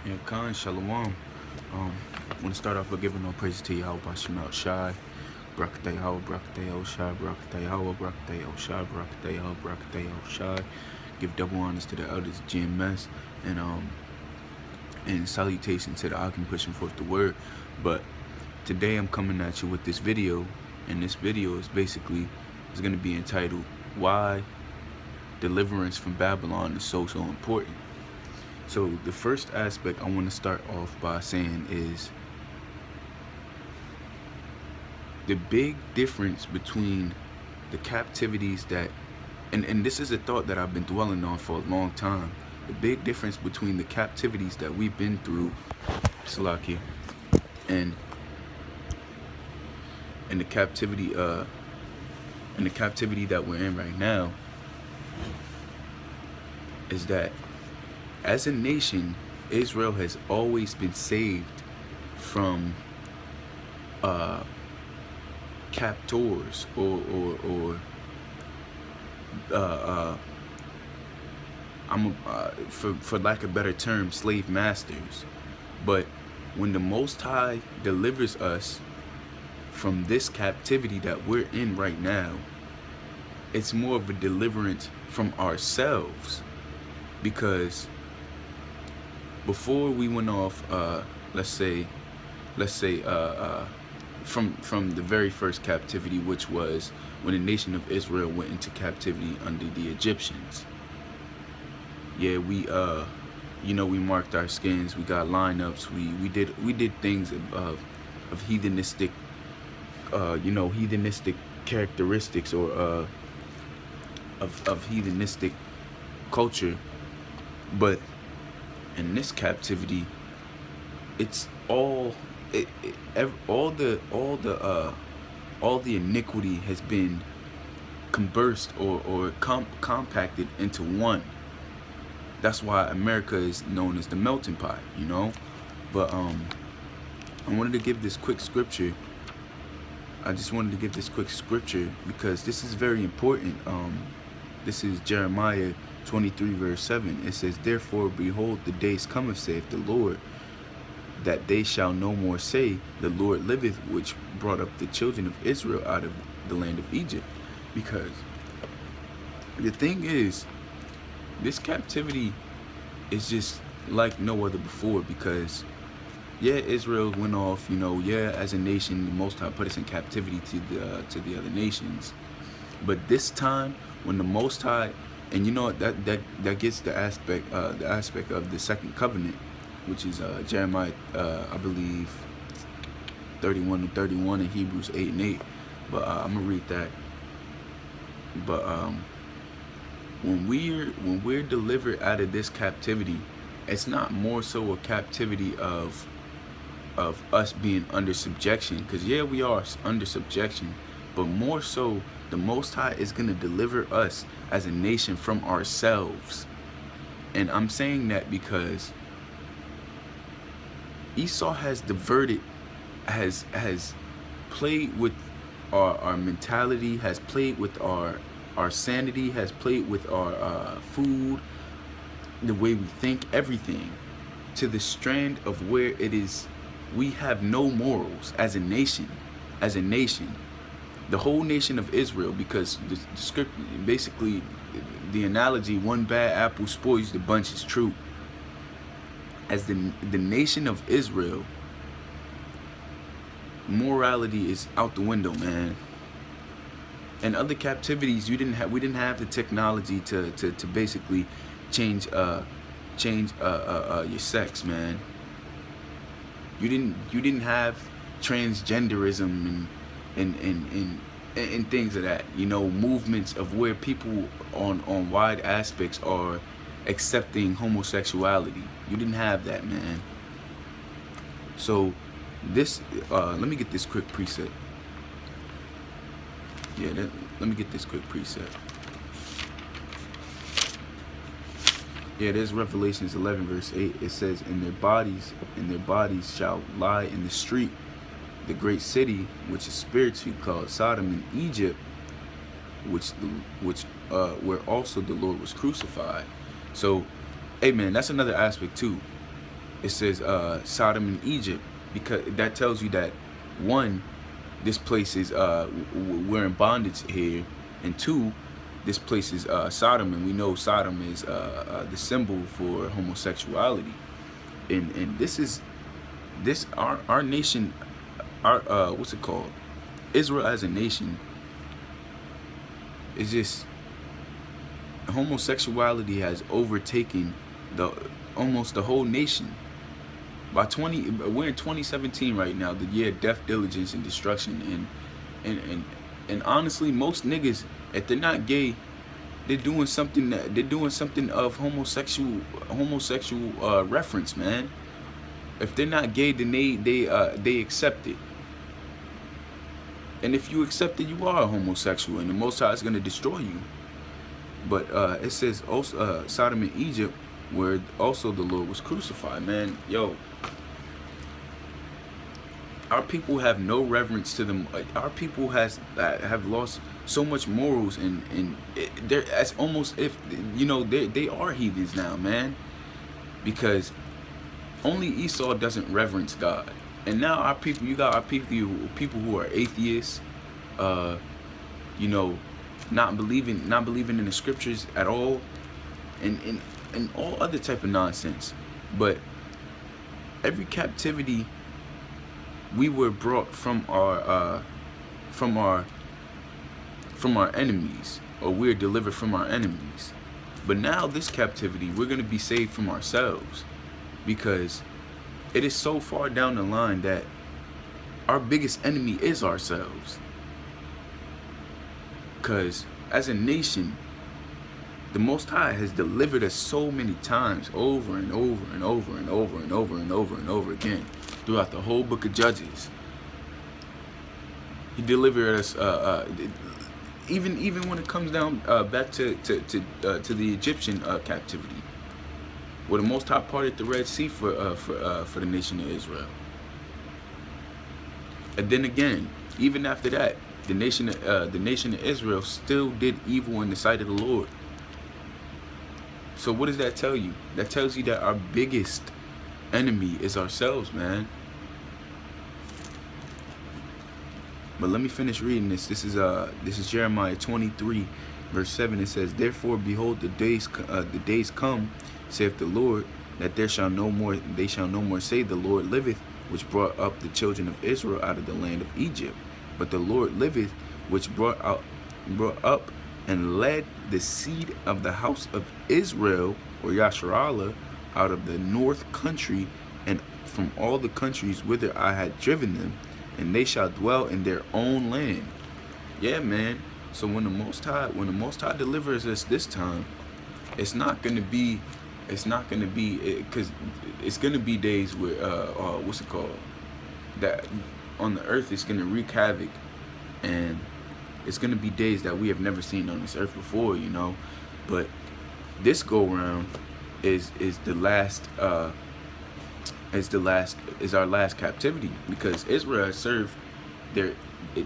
Yeah, Khan, shalawam. I want to start off by giving all praises to yahawah, sham, shai, brakate yahawah, brakate shai, brakate yahawah, brakate shai, brakate yahawah, brakate shai. Give double honors to the elders, GMS, and salutation to the ahchyam pushing forth the word. But today I'm coming at you with this video, and this video is basically going to be entitled "Why Deliverance from Babylon is so important." So the first aspect I want to start off by saying is the big difference between the captivities that, and this is a thought that I've been dwelling on for a long time, the big difference between the captivities that we've been through, Salaki, and the captivity that we're in right now is that as a nation, Israel has always been saved from captors or for lack of a better term, slave masters. But when the Most High delivers us from this captivity that we're in right now, it's more of a deliverance from ourselves, because before we went off, let's say from the very first captivity, which was when the nation of Israel went into captivity under the Egyptians. Yeah, we marked our skins, we got lineups, we did things of heathenistic, heathenistic characteristics, or of heathenistic culture. But in this captivity, it's all the iniquity has been conversed or compacted into one. That's why America is known as the melting pot, But I wanted to give this quick scripture. I just wanted to give this quick scripture because this is very important. This is Jeremiah 23 verse 7. It says, "Therefore, behold, the days cometh, saith the Lord, that they shall no more say, the Lord liveth, which brought up the children of Israel out of the land of Egypt." Because the thing is, this captivity is just like no other before. Because yeah, Israel went off, as a nation, the Most High put us in captivity to the other nations. But this time, when the Most High, and that gets the aspect of the second covenant, which is Jeremiah, I believe 31:31, and Hebrews 8:8. But I'm gonna read that. But when we're delivered out of this captivity, it's not more so a captivity of us being under subjection, because yeah, we are under subjection, but more so the Most High is gonna deliver us as a nation from ourselves. And I'm saying that because Esau has diverted, has played with our mentality, has played with our sanity, has played with our food, the way we think, everything, to the strand of where it is we have no morals as a nation. The whole nation of Israel, because the script, basically the analogy, one bad apple spoils the bunch, is true. As the nation of Israel, morality is out the window, man. And other captivities, we didn't have the technology to basically change your sex, man. You didn't have transgenderism and things of that, movements of where people on wide aspects are accepting homosexuality. You didn't have that, man. So this, let me get this quick preset. Yeah, let me get this quick preset. Yeah, there's Revelations 11 verse 8. It says, "In their bodies shall lie in the street the great city, which is spiritually called Sodom and Egypt, where also the Lord was crucified." So, hey man, that's another aspect too. it says Sodom and Egypt, because that tells you that, one, this place is we're in bondage here, and two, this place is Sodom, and we know Sodom is the symbol for homosexuality, and this our nation, our what's it called, Israel as a nation, is just, homosexuality has overtaken almost the whole nation. We're in 2017 right now, the year of death, diligence, and destruction, and honestly, most niggas, if they're not gay, they're doing something of homosexual reference, man. If they're not gay, then they accept it. And if you accept it, you are a homosexual, and the Most High is going to destroy you. But it says also Sodom and Egypt, where also the Lord was crucified, man. Yo, our people have no reverence to them. Our people have lost so much morals, and they're, as almost if, you know, they are heathens now, man, because only Esau doesn't reverence God. And now our people, you got our people who are atheists, you know, not believing in the scriptures at all, and all other type of nonsense. But every captivity, we were brought from our enemies, or we're delivered from our enemies. But now this captivity, we're going to be saved from ourselves, because it is so far down the line that our biggest enemy is ourselves. Because as a nation, the Most High has delivered us so many times, over and over and over and over and over and over and over again, throughout the whole book of Judges. He delivered us, even when it comes down back to the Egyptian captivity, where the Most High parted the Red Sea for the nation of Israel. And then again, even after that, the nation of Israel still did evil in the sight of the Lord. So what does that tell you? That tells you that our biggest enemy is ourselves, man. But let me finish reading this. This is Jeremiah 23, verse 7. It says, "Therefore, behold, the days come, saith the Lord, that they shall no more say, the Lord liveth, which brought up the children of Israel out of the land of Egypt. But the Lord liveth, which brought up and led the seed of the house of Israel, or Yasharallah, out of the north country, and from all the countries whither I had driven them, and they shall dwell in their own land." Yeah, man. So when the Most High delivers us this time, it's not gonna be, because it's gonna be days where what's it called, that on the earth it's gonna wreak havoc, and it's gonna be days that we have never seen on this earth before, you know. But this go round is our last captivity, because Israel has served their,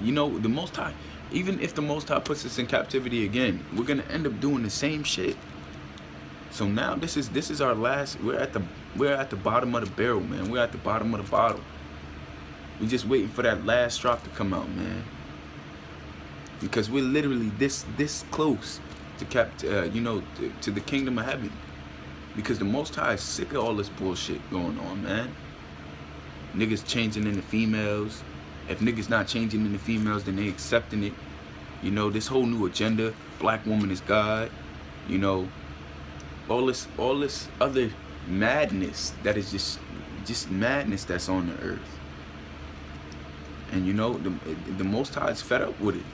you know, the Most High. Even if the Most High puts us in captivity again, we're gonna end up doing the same shit. So now this is our last. We're at the bottom of the barrel, man. We're at the bottom of the bottle. We're just waiting for that last drop to come out, man. Because we're literally this close to to the kingdom of heaven. Because the Most High is sick of all this bullshit going on, man. Niggas changing into females. If niggas not changing into females, then they accepting it. You know, this whole new agenda, black woman is God. You know, all this other madness that is just madness that's on the earth. And you know, the Most High is fed up with it.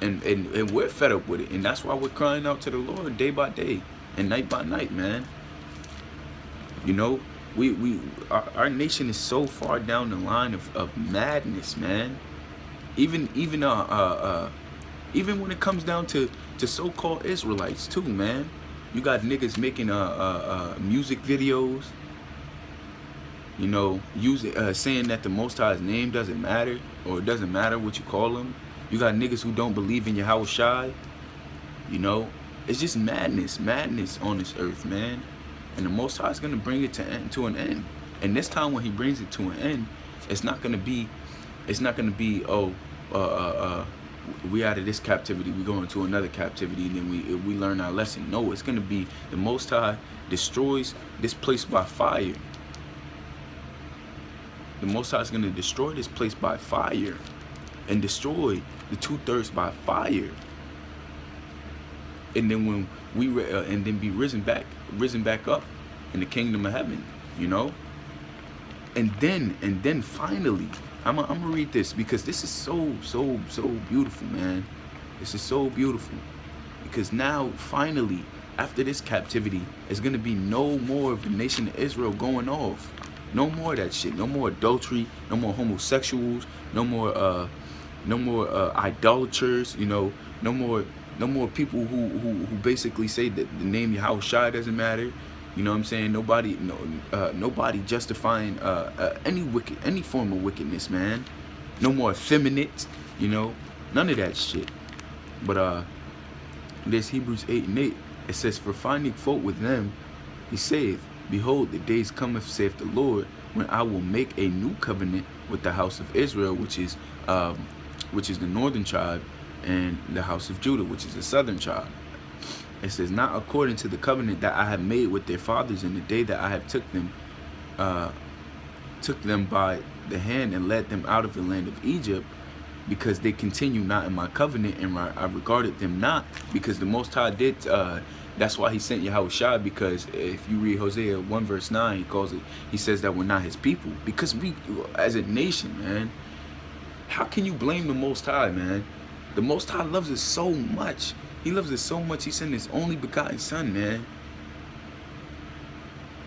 And we're fed up with it. And that's why we're crying out to the Lord day by day and night by night, man. You know, our nation is so far down the line of madness, man. Even when it comes down to so-called Israelites too, man. You got niggas making music videos, you know, saying that the Most High's name doesn't matter, or it doesn't matter what you call him. You got niggas who don't believe in yahawashi. You know, it's just madness on this earth, man. and the Most High is going to bring it to an end. And this time, when He brings it to an end, it's not going to be, oh, we out of this captivity, we go into another captivity, and then we learn our lesson. No, it's going to be the Most High destroys this place by fire. The Most High is going to destroy this place by fire, and destroy the 2/3 by fire. And then when and then be risen back up in the kingdom of heaven, you know. And then finally, I'm gonna read this, because this is so beautiful, man. This is so beautiful, because now finally, after this captivity, it's gonna be no more of the nation of Israel going off. No more of that shit. No more adultery. No more homosexuals. No more idolaters. You know. No more people who basically say that the name yahawashi doesn't matter. You know what I'm saying? Nobody justifying any form of wickedness, man. No more effeminate, you know, none of that shit. But there's Hebrews 8:8. It says, "For finding fault with them, He saith, Behold, the days cometh, saith the Lord, when I will make a new covenant with the house of Israel," which is the northern tribe, and the house of Judah, which is the southern tribe. It says, "Not according to the covenant that I have made with their fathers in the day that I have took them by the hand and led them out of the land of Egypt, because they continue not in my covenant, and I regarded them not." Because the Most High did. That's why He sent yahawashi. Because if you read Hosea 1:9, He says that we're not His people, because we, as a nation, man. How can you blame the Most High, man? The Most High loves us so much. He loves us so much. He sent His only begotten Son, man.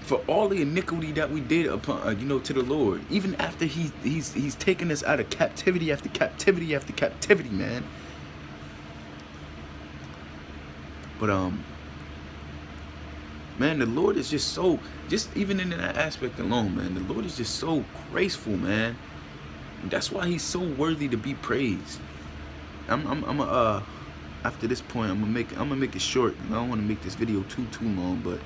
For all the iniquity that we did upon, to the Lord, even after He's taken us out of captivity after captivity after captivity, man. But man, the Lord is just even in that aspect alone, man. The Lord is just so graceful, man. And that's why He's so worthy to be praised. After this point, I'm gonna make it short. I don't want to make this video too long, but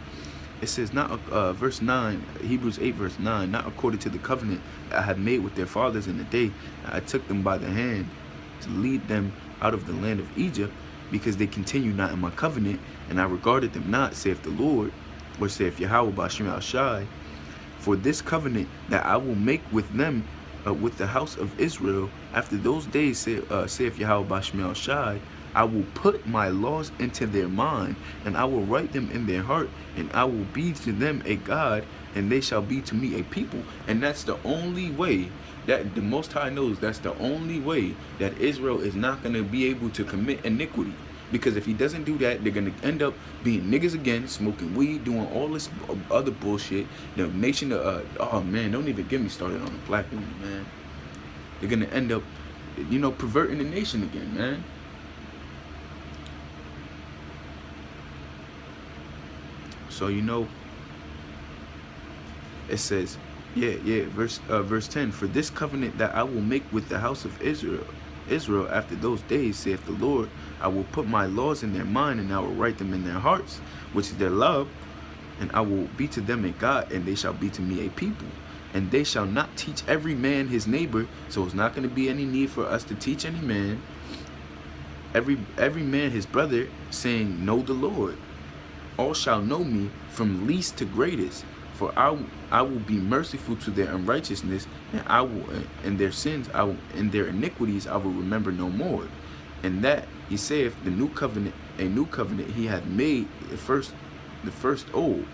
it says, not verse 9, Hebrews 8 verse 9, "Not according to the covenant that I have made with their fathers in the day that I took them by the hand to lead them out of the land of Egypt, because they continue not in my covenant, and I regarded them not, saith the Lord," or saith Yahawah b'Hashem al-Shai, "For this covenant that I will make with them, with the house of Israel, after those days, saith Yahawah b'Hashem al-Shai, I will put my laws into their mind, and I will write them in their heart, and I will be to them a God, and they shall be to me a people." And that's the only way that the Most High knows. That's the only way that Israel is not going to be able to commit iniquity. Because if He doesn't do that, they're going to end up being niggas again, smoking weed, doing all this other bullshit. The nation, oh man, don't even get me started on the black women, man. They're going to end up, perverting the nation again, man. So, it says, verse 10, "For this covenant that I will make with the house of Israel after those days, saith the Lord, I will put my laws in their mind, and I will write them in their hearts, which is their love, and I will be to them a God, and they shall be to me a people. And they shall not teach every man his neighbor." So it's not going to be any need for us to teach any man, every man his brother, saying, "Know the Lord. All shall know me, from least to greatest. For I will be merciful to their unrighteousness, and their sins, and their iniquities I will remember no more. And that He saith, a new covenant He hath made, the first old.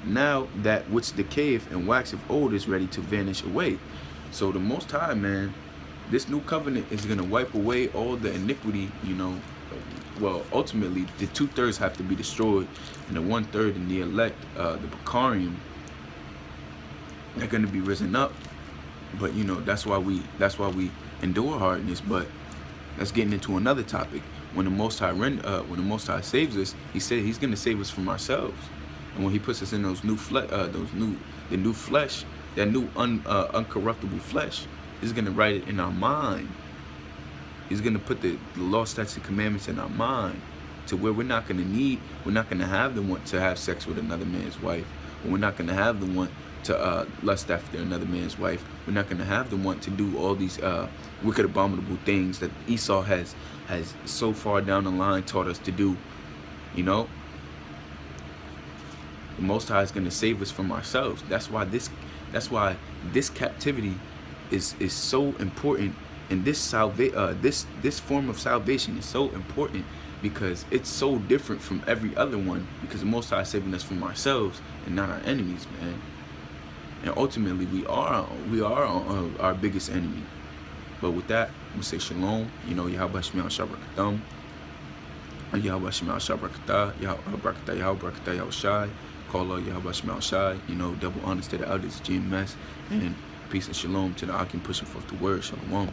Now that which decayeth and waxeth old is ready to vanish away." So the Most High, man, this new covenant is gonna wipe away all the iniquity, Well, ultimately, the 2/3 have to be destroyed, and the 1/3 in the elect, the Bakarim, they're going to be risen up. But that's why we endure hardness. But that's getting into another topic. When the Most High saves us, He said He's going to save us from ourselves. And when He puts us in those new flesh, the new flesh, that new uncorruptible flesh, He's going to write it in our mind. He's going to put the law, statutes, and commandments in our mind. to where we're not gonna have the want to have sex with another man's wife, or we're not gonna have the want to lust after another man's wife. We're not gonna have the want to do all these wicked, abominable things that Esau has so far down the line taught us to do. You know, the Most High is gonna save us from ourselves. That's why this captivity is so important, and this form of salvation is so important, because it's so different from every other one, because the Most High is saving us from ourselves and not our enemies, man. And ultimately, we are our biggest enemy. But with that, we say shalom. You know, yahawashi shabakatam, yahawashi shabakata, yahawashi yahawashi, call Allah yahawashi shai. You know, double honors to the elders, GMS, and peace and shalom to the ahchyam pushing forth the word. Shalawam.